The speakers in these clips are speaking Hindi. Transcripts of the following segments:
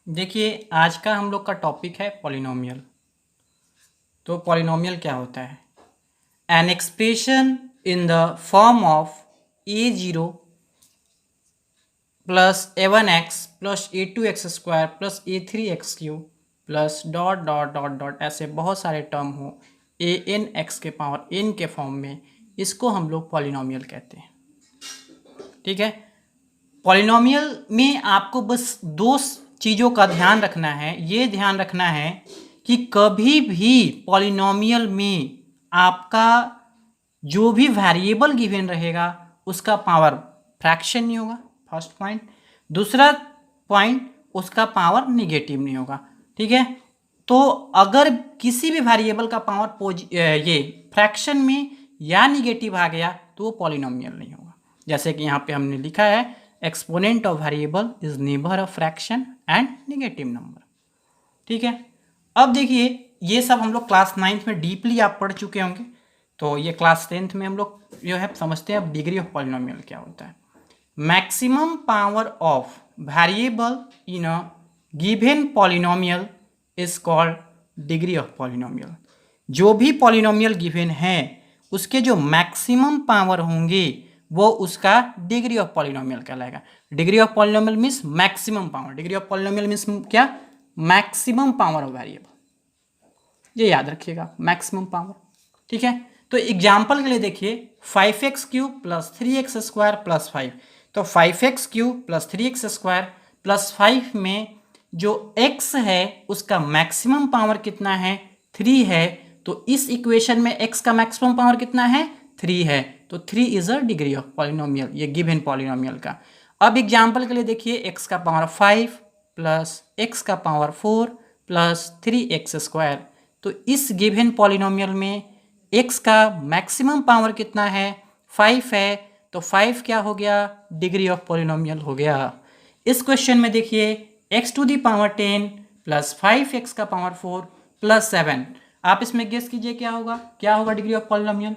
देखिए, आज का हम लोग का टॉपिक है पॉलिनोमियल। तो पॉलिनोमियल क्या होता है? An expression in the form of a0 plus a1x plus a2x square plus a3x³ plus dot dot dot dot, ऐसे बहुत सारे टर्म हो an(x) के पावर n के फॉर्म में, इसको हम लोग पॉलिनोमियल कहते हैं। ठीक है। पॉलिनोमियल में आपको बस दो चीज़ों का ध्यान रखना है। ये ध्यान रखना है कि कभी भी पॉलिनोमियल में आपका जो भी वेरिएबल गिवन रहेगा उसका पावर फ्रैक्शन नहीं होगा, फर्स्ट पॉइंट। दूसरा पॉइंट, उसका पावर निगेटिव नहीं होगा। ठीक है। तो अगर किसी भी वेरिएबल का पावर ये फ्रैक्शन में या निगेटिव आ गया तो वो पॉलिनोमियल नहीं होगा। जैसे कि यहाँ पे हमने लिखा है, exponent of variable is never a fraction and negative number. ठीक है। अब देखिए, ये सब हम लोग क्लास 9th में डीपली आप पढ़ चुके होंगे। तो ये क्लास 10th में हम लोग जो है समझते हैं अब डिग्री ऑफ पॉलिनोमियल क्या होता है। Maximum power of variable in a given polynomial is called degree of polynomial. जो भी पॉलिनोमियल गिवन है उसके जो मैक्सिमम पावर होंगे वो उसका डिग्री ऑफ पॉलिनोमियल कहलाएगा। Degree of polynomial means maximum power. Degree of polynomial means क्या? Maximum power of variable. ये याद रखिएगा, मैक्सिमम पावर। ठीक है। तो एग्जाम्पल के लिए देखिए, 5x³ plus 3x square plus 5। तो 5x³ plus 3x square plus 5 में जो x है उसका मैक्सिमम पावर कितना है? 3 है। तो इस इक्वेशन में x का मैक्सिमम पावर कितना है? 3 है। तो 3 is a degree of polynomial, ये गिवन पॉलिनोमियल का। अब एग्जाम्पल के लिए देखिए, x का पावर 5 प्लस x का पावर 4 प्लस 3x स्क्वायर। तो इस गिवन पॉलिनोमियल में x का मैक्सिमम पावर कितना है? 5 है। तो 5 क्या हो गया? डिग्री ऑफ पॉलिनोमियल हो गया। इस क्वेश्चन में देखिए, x to the power 10 plus 5x का पावर 4 प्लस 7। आप इसमें गेस कीजिए क्या होगा? क्या होगा डिग्री ऑफ पॉलिनोमियल?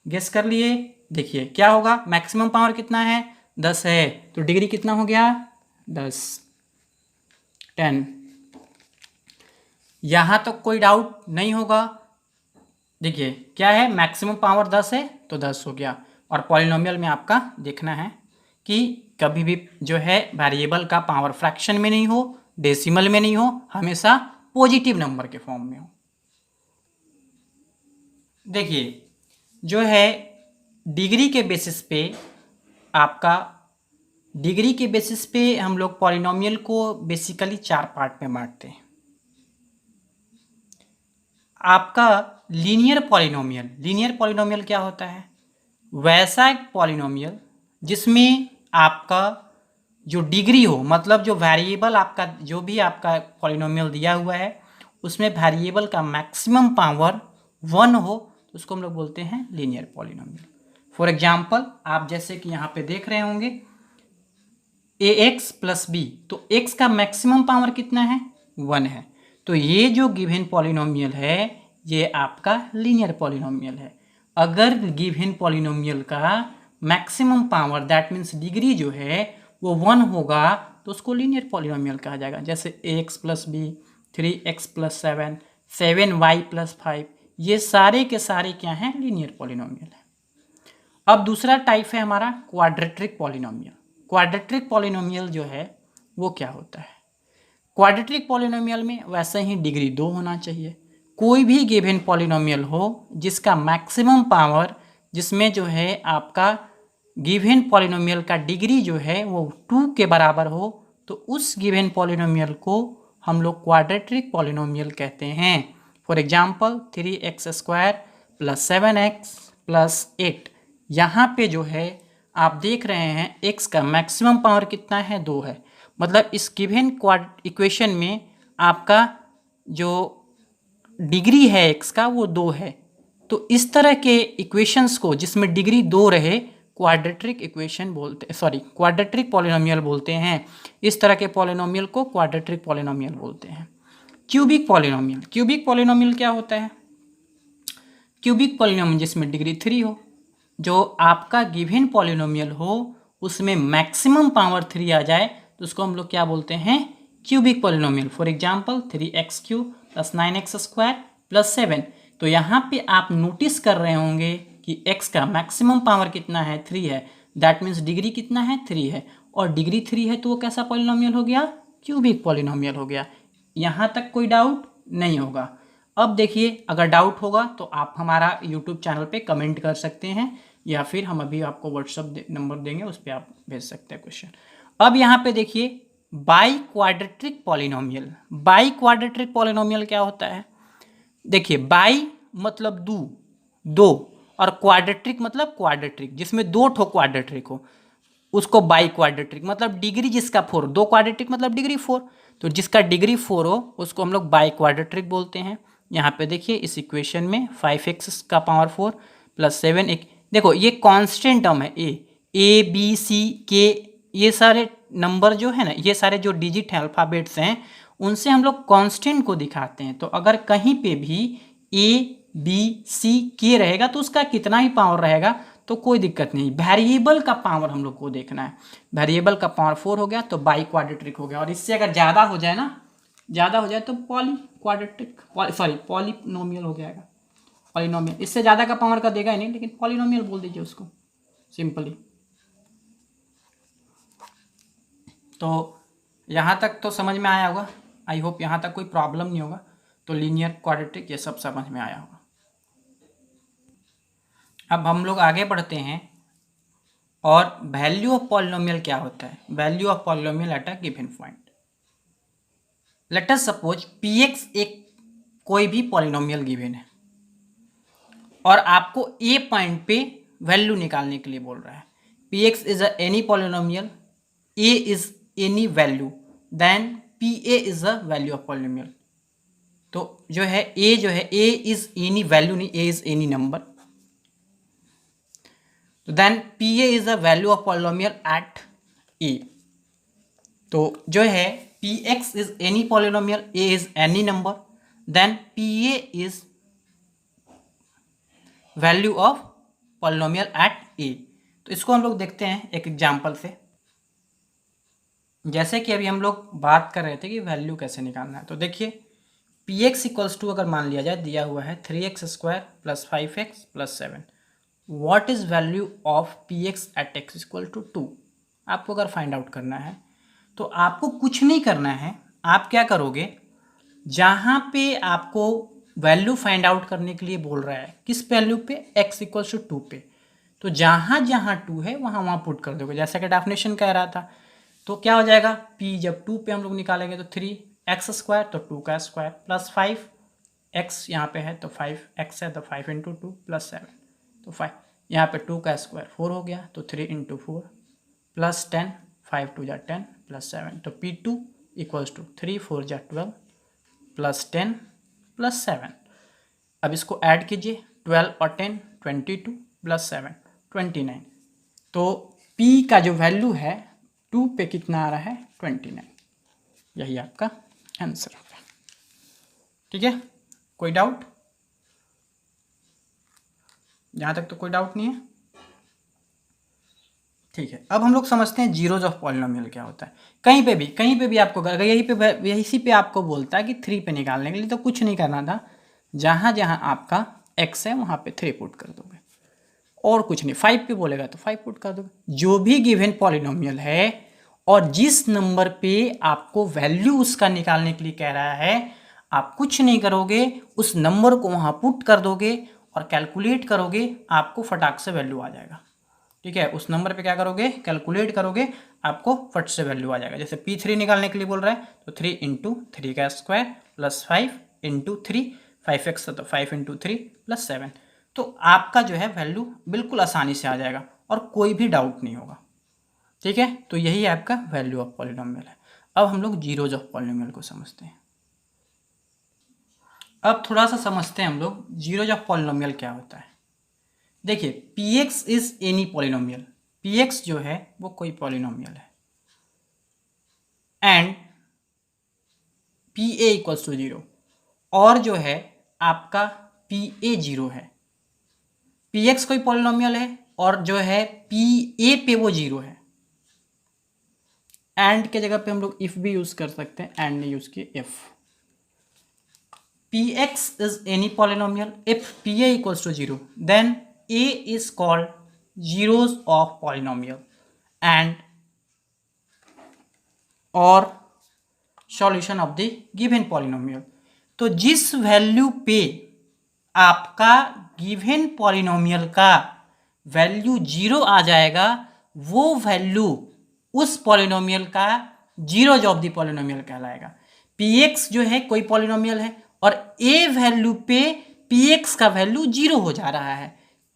गेस कर लिए। देखिए क्या होगा, मैक्सिमम पावर कितना है? 10 है। तो डिग्री कितना हो गया? 10, 10। यहाँ तक कोई डाउट नहीं होगा। देखिए क्या है, मैक्सिमम पावर 10 है तो 10 हो गया। और पॉलिनोमियल में आपका देखना है कि कभी भी जो है वेरिएबल का पावर फ्रैक्शन में नहीं हो, डेसिमल में नहीं हो, हमेशा पॉजिटिव नंबर के फॉर्म में हो। देखिए जो है डिग्री के बेसिस पे, आपका डिग्री के बेसिस पे हम लोग पॉलिनोमियल को बेसिकली 4 पार्ट में बांटते हैं। आपका लीनियर पॉलिनोमियल। लीनियर पॉलिनोमियल क्या होता है? वैसा एक पॉलिनोमियल जिसमें आपका जो डिग्री हो, मतलब जो वेरिएबल आपका, जो भी आपका पॉलिनोमियल दिया हुआ है उसमें वेरिएबल का मैक्सिमम पावर 1 हो, तो उसको हम लोग बोलते हैं लीनियर पॉलिनोमियल। फॉर एग्जांपल, आप जैसे कि यहाँ पे देख रहे होंगे ax प्लस b, तो x का मैक्सिमम पावर कितना है? 1 है। तो ये जो गिवन पॉलिनोमियल है ये आपका लीनियर पॉलिनोमियल है। अगर गिवन पॉलिनोमियल का maximum power, that means degree जो है वो 1 होगा तो उसको लीनियर पॉलिनोमियल कहा जाएगा। जैसे ax plus b, 3x plus 7, 7y plus 5, ये सारे के सारे क्या हैं? लीनियर पॉलिनोमियल है। अब दूसरा टाइप है हमारा क्वाड्रेटिक पॉलिनोमियल। क्वाड्रेटिक पॉलिनोमियल जो है वो क्या होता है? क्वाड्रेटिक पॉलिनोमियल में वैसे ही डिग्री 2 होना चाहिए। कोई भी गिवन पॉलिनोमियल हो जिसका मैक्सिमम पावर, जिसमें जो है आपका गिवन पॉलिनोमियल का डिग्री जो है वो 2 के बराबर हो, तो उस गिवन पॉलिनोमियल को हम लोग क्वाड्रेटिक पॉलिनोमियल कहते हैं। For example 3x square plus 7x plus 8। यहाँ पे जो है आप देख रहे हैं x का मैक्सिमम पावर कितना है? 2 है। मतलब इस गिवन इक्वेशन में आपका जो डिग्री है x का वो 2 है। तो इस तरह के इक्वेशंस को जिसमें डिग्री 2 रहे क्वाड्रेटिक इक्वेशन बोलते, सॉरी क्वाड्रेटिक पॉलिनोमियल बोलते हैं। इस तरह के पॉलिनोमियल को क्वाड्रेटिक पॉलिनोमियल बोलते हैं। Cubic polynomial. क्यूबिक पॉलिनोमियल क्या होता है? क्यूबिक पॉलिनोमियल जिसमें डिग्री 3 हो, जो आपका गिवन पॉलिनोमियल हो उसमें मैक्सिमम पावर 3 आ जाए तो उसको हम लोग क्या बोलते हैं? Cubic polynomial. For example 3x³ + 9x² + 7। तो यहाँ पे आप नोटिस कर रहे होंगे कि x का मैक्सिमम पावर कितना है, 3 है। दैट मीन्स डिग्री कितना है, 3 है। और डिग्री 3 है तो वो कैसा पॉलिनोमियल हो गया, क्यूबिक पॉलिनोमियल हो गया। यहाँ तक कोई डाउट नहीं होगा। अब देखिए, अगर डाउट होगा तो आप हमारा यूट्यूब चैनल पे कमेंट कर सकते हैं, या फिर हम अभी आपको व्हाट्सअप नंबर देंगे, उस पर आप भेज सकते हैं क्वेश्चन। अब यहाँ पे देखिए, by quadratic polynomial. By quadratic polynomial क्या होता है? देखिए, बाई मतलब दो, और क्वाड्रेटिक मतलब क्वाड्रेटिक जिसमें दो ठो क्वाड्रेटिक हो, उसको बाई क्वाड्रेटिक। मतलब डिग्री जिसका 4, दो क्वाड्रेटिक मतलब डिग्री 4, तो जिसका डिग्री 4 हो उसको हम लोग बाई क्वाड्रेटिक बोलते हैं। यहाँ पे देखिए इस इक्वेशन में 5x का पावर 4 + 7 एक, देखो ये कांस्टेंट टर्म है, ए बी सी के, ये सारे नंबर जो है ना, ये सारे जो डिजिट हैं, अल्फ़ाबेट्स हैं, उनसे हम लोग कांस्टेंट को दिखाते हैं। तो अगर कहीं पे भी ए बी सी के रहेगा तो उसका कितना ही पावर रहेगा तो कोई दिक्कत नहीं। वेरिएबल का पावर हम लोग को देखना है। वेरिएबल का पावर 4 हो गया तो बाई क्वाड्रेटिक हो गया, और इससे अगर ज़्यादा हो जाए ना, ज़्यादा हो जाए तो पॉली क्वाड्रेटिक, सॉरी पॉलिनोमियल हो जाएगा। पॉलिनोमियल इससे ज़्यादा का पावर का देगा ही नहीं, लेकिन पॉलिनोमियल बोल दीजिए उसको सिंपली। तो यहाँ तक तो समझ में आया होगा, आई होप यहाँ तक कोई प्रॉब्लम नहीं होगा। तो लीनियर, क्वाड्रेटिक, ये सब समझ में आया होगा। अब हम लोग आगे बढ़ते हैं, और वैल्यू ऑफ पॉलिनोमियल क्या होता है? Value of polynomial at a given point. Let us suppose px एक कोई भी पॉलिनोमियल गिवन है, और आपको ए पॉइंट पे वैल्यू निकालने के लिए बोल रहा है। px is a any polynomial, a is any value, then pa is a value of polynomial. तो जो है a इज एनी वैल्यू नहीं, a इज एनी नंबर। तो then pa is a value of polynomial at a। तो जो है px is any polynomial, a is any number, then pa is value of polynomial at a। तो इसको हम लोग देखते हैं एक एग्जांपल से। जैसे कि अभी हम लोग बात कर रहे थे कि वैल्यू कैसे निकालना है, तो देखिए px इक्वल्स टू, अगर मान लिया जाए, दिया हुआ है 3x² + 5x + 7। What is value of px at x = 2? आपको अगर फाइंड आउट करना है तो आपको कुछ नहीं करना है। आप क्या करोगे, जहाँ पे आपको वैल्यू फाइंड आउट करने के लिए बोल रहा है, किस वैल्यू पे, x = 2 पे, तो जहाँ जहाँ 2 है वहाँ वहाँ पुट कर दोगे, जैसा कि डेफिनेशन कह रहा था। तो क्या हो जाएगा, p जब 2 पे हम लोग निकालेंगे तो 3x² तो 2 का स्क्वायर + 5x, यहाँ पे है तो 5x है तो 5 × 2 + 7, तो 5, यहाँ पे 2 का स्क्वायर 4 हो गया, तो 3 × 4 + 10, 5 × 2 = 10 + 7, तो p2 = 3 × 4 = 12 + 10 + 7। अब इसको ऐड कीजिए, 12 और 10 22 + 7 29। तो p का जो वैल्यू है 2 पे कितना आ रहा है, 29। यही आपका आंसर होगा। ठीक है, कोई डाउट? यहाँ तक तो कोई डाउट नहीं है। ठीक है, अब हम लोग समझते हैं जीरोज ऑफ पॉलिनोमियल क्या होता है। कहीं पे भी आपको, अगर यहीं पे आपको बोलता है कि 3 पे निकालने के लिए, तो कुछ नहीं करना था। जहाँ जहाँ आपका x है वहाँ पे 3 पुट कर दोगे, और कुछ नहीं। 5 पे बोलेगा तो 5 पुट कर दोगे। जो भी गिवन पॉलिनोमियल है और जिस नंबर पे आपको वैल्यू उसका निकालने के लिए कह रहा है, आप कुछ नहीं करोगे, उस नंबर को वहाँ पुट कर दोगे और कैलकुलेट करोगे, आपको फटाक से वैल्यू आ जाएगा। ठीक है, उस नंबर पे क्या करोगे, कैलकुलेट करोगे, आपको फट से वैल्यू आ जाएगा। जैसे p3 निकालने के लिए बोल रहा है तो 3 × 3 का स्क्वायर + 5 × 3, 5x तो 5 × 3 + 7। तो आपका जो है वैल्यू बिल्कुल आसानी से आ जाएगा और कोई भी डाउट नहीं होगा। ठीक है, तो यही आपका वैल्यू ऑफ पॉलिनोमियल है। अब हम लोग जीरोज ऑफ पॉलिनोमियल को समझते हैं। अब थोड़ा सा समझते हैं हम लोग जीरोज ऑफ पॉलिनोमियल क्या होता है। देखिए px is any polynomial, px जो है वो कोई पॉलिनोमियल है, एंड pa = 0, और जो है आपका pa 0 है। px कोई पॉलिनोमियल है और जो है pa पे वो 0 है। एंड के जगह पे हम लोग इफ भी यूज कर सकते हैं, एंड ने यूज किए if. Px is any polynomial if Pa equals to 0, then A is called zeros of polynomial and or solution of the given polynomial। तो जिस वैल्यू पे आपका गिवन पॉलिनोमियल का वैल्यू 0 आ जाएगा, वो वैल्यू उस पॉलिनोमियल का जीरोज ऑफ द पॉलिनोमियल कहलाएगा। Px जो है कोई पॉलिनोमियल है और a वैल्यू पे Px का वैल्यू 0 हो जा रहा है,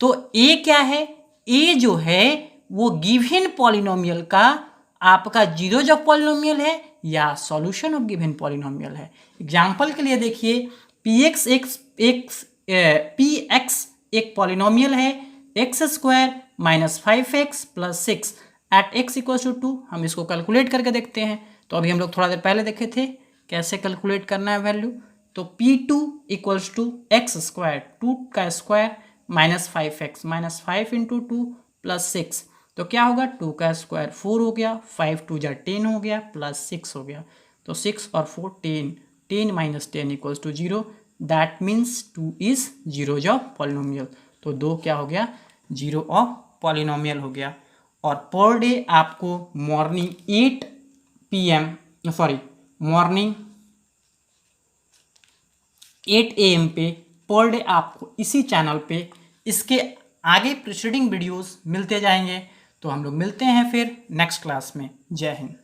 तो a क्या है? a जो है वो गिवन पॉलिनोमियल का आपका जीरोज ऑफ पॉलिनोमियल है या सॉल्यूशन ऑफ गिवन पॉलिनोमियल है। एग्जांपल के लिए देखिए, Px एक पॉलिनोमियल है x² - 5x + 6 एट x = 2। हम इसको कैलकुलेट करके देखते हैं। तो अभी हम लोग थोड़ा देर पहले देखे थे कैसे कैलकुलेट करना है वैल्यू। तो P2 = x², 2 का स्क्वायर - 5x - 5 × 2 + 6, तो क्या होगा? 2 का स्क्वायर 4 हो गया, 5 2 जा 10 हो गया, प्लस 6 हो गया। तो 6 और 4 10, 10 - 10 = 0। That means 2 is zeros of polynomial. तो 2 क्या हो गया? जीरो ऑफ पॉलिनोमियल हो गया। और पर डे आपको मॉर्निंग 8 AM पे पर डे आपको इसी चैनल पे इसके आगे प्रीसीडिंग वीडियोस मिलते जाएंगे। तो हम लोग मिलते हैं फिर नेक्स्ट क्लास में। जय हिंद।